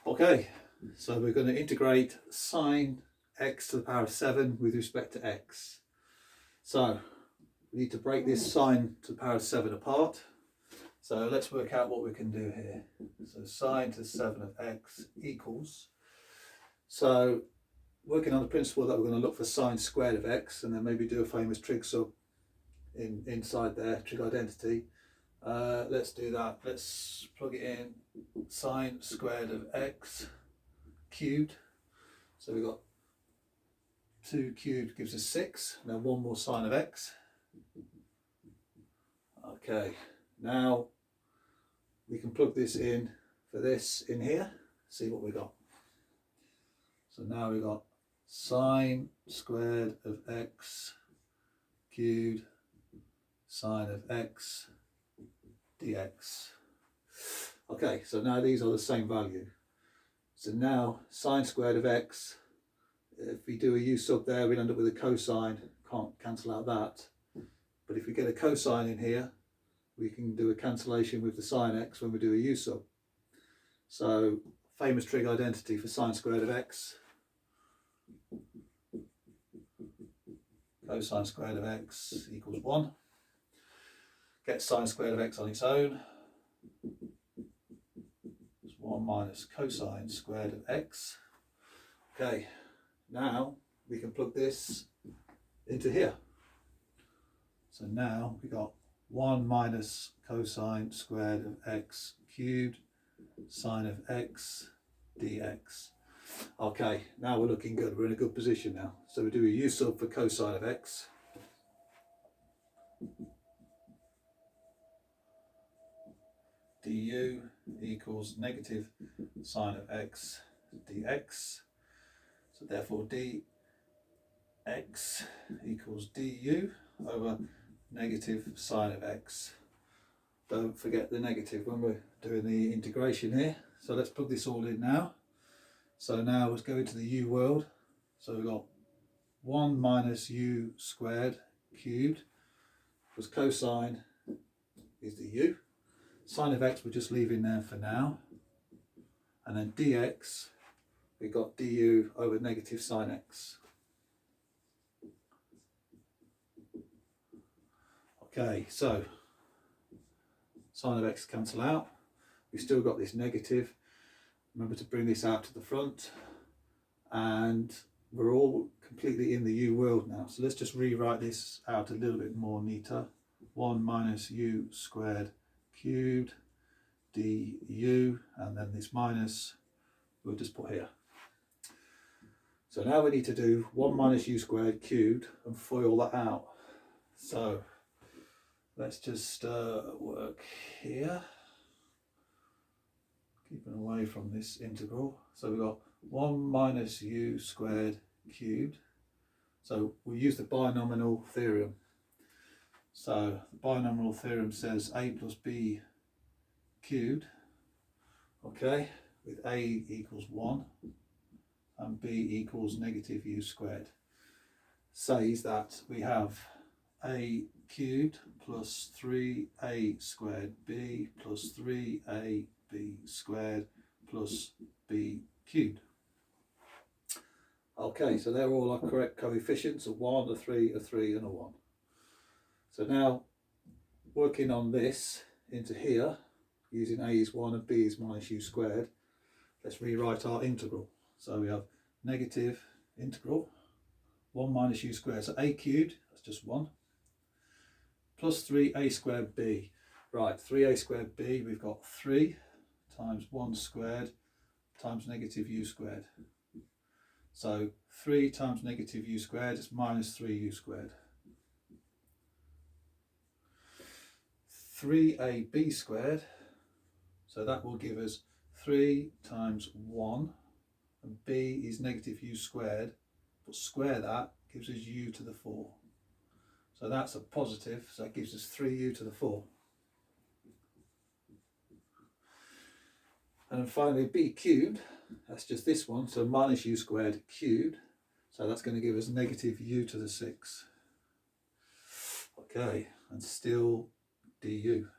Okay, so we're going to integrate sine x to the power of 7 with respect to x. So we need to break this sine to the power of 7 apart. So let's work out what we can do here. So sine to the 7 of x equals, so working on the principle that we're going to look for sine squared of x and then maybe do a famous trig sub inside there, trig identity. Let's do that. Let's plug it in. Sine squared of x cubed. So we've got 2 cubed gives us 6. Now one more sine of x. Okay, now we can plug this in for this in here, see what we got. So now we've got sine squared of x cubed sine of x dx. Okay, so now these are the same value. So now sine squared of x, if we do a u sub there, we'll end up with a cosine, can't cancel out that. But if we get a cosine in here, we can do a cancellation with the sine x when we do a u sub. So famous trig identity for sine squared of x, cosine squared of x equals 1. Get sine squared of x on its own. It's 1 minus cosine squared of x. Okay, now we can plug this into here. So now we got 1 minus cosine squared of x cubed sine of x dx. Okay, now we're looking good, we're in a good position now. So we do a u sub for cosine of x. du equals negative sine of x dx. So therefore dx equals du over negative sine of x. Don't forget the negative when we're doing the integration here. So let's plug this all in now. So now let's go into the u world. So we've got 1 minus u squared cubed plus cosine is the u. Sine of x we're just leaving there for now. And then dx, we've got du over negative sine x. Okay, so sine of x cancel out. We've still got this negative. Remember to bring this out to the front. And we're all completely in the u world now. So let's just rewrite this out a little bit more neater. 1 minus u squared cubed du, and then this minus we'll just put here. So now we need to do 1 minus u squared cubed and FOIL that out. So let's just work here, keeping away from this integral. So we've got 1 minus u squared cubed. So we use the binomial theorem. So the binomial theorem says a plus b cubed, okay, with a equals 1 and b equals negative u squared, says that we have a cubed plus 3a squared b plus 3ab squared plus b cubed. Okay, so they're all our correct coefficients, a 1, a 3, a 3 and a 1. So now working on this into here, using a is 1 and b is minus u squared, let's rewrite our integral. So we have negative integral 1 minus u squared, so a cubed, that's just 1, plus 3a squared b. Right, 3a squared b, we've got 3 times 1 squared times negative u squared. So 3 times negative u squared is minus 3u squared. 3ab squared, so that will give us 3 times 1, and b is negative u squared, but square that gives us u to the 4. So that's a positive, so that gives us 3u to the 4. And then finally b cubed, that's just this one, so minus u squared cubed, so that's going to give us negative u to the 6. Okay, and still du.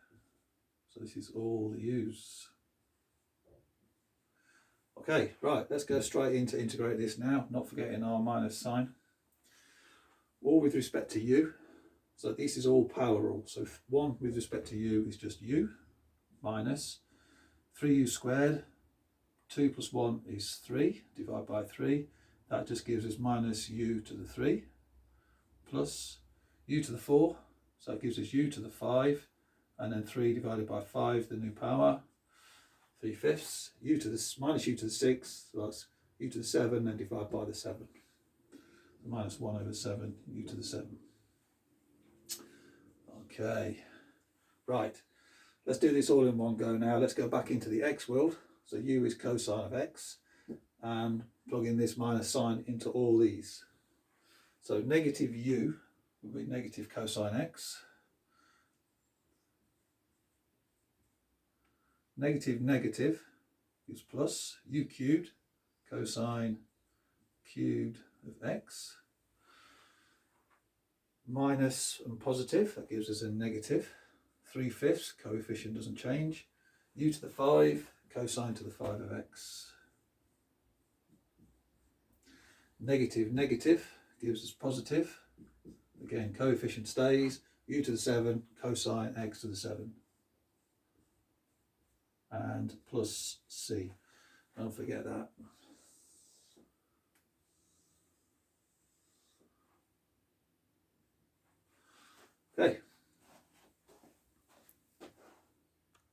So this is all the u's. Okay, right, let's go straight in to integrate this now, not forgetting our minus sign. All with respect to u. So this is all power rule. So 1 with respect to u is just u minus 3u squared. 2 plus 1 is 3, divided by 3. That just gives us minus u to the 3 plus u to the 4. So it gives us u to the 5. And then 3 divided by 5, the new power. 3/5. U to the minus u to the 6. So that's u to the 7 and divide by the 7. So minus 1 over 7, u to the 7. Okay, right, let's do this all in one go now. Let's go back into the x world. So u is cosine of x, and plug in this minus sign into all these. So negative u will be negative cosine x. Negative negative is plus u cubed cosine cubed of x. Minus and positive, that gives us a negative. 3/5, coefficient doesn't change. U to the 5, cosine to the 5 of x. Negative negative gives us positive. Again, coefficient stays. U to the 7, cosine x to the 7. And plus c. Don't forget that. Okay.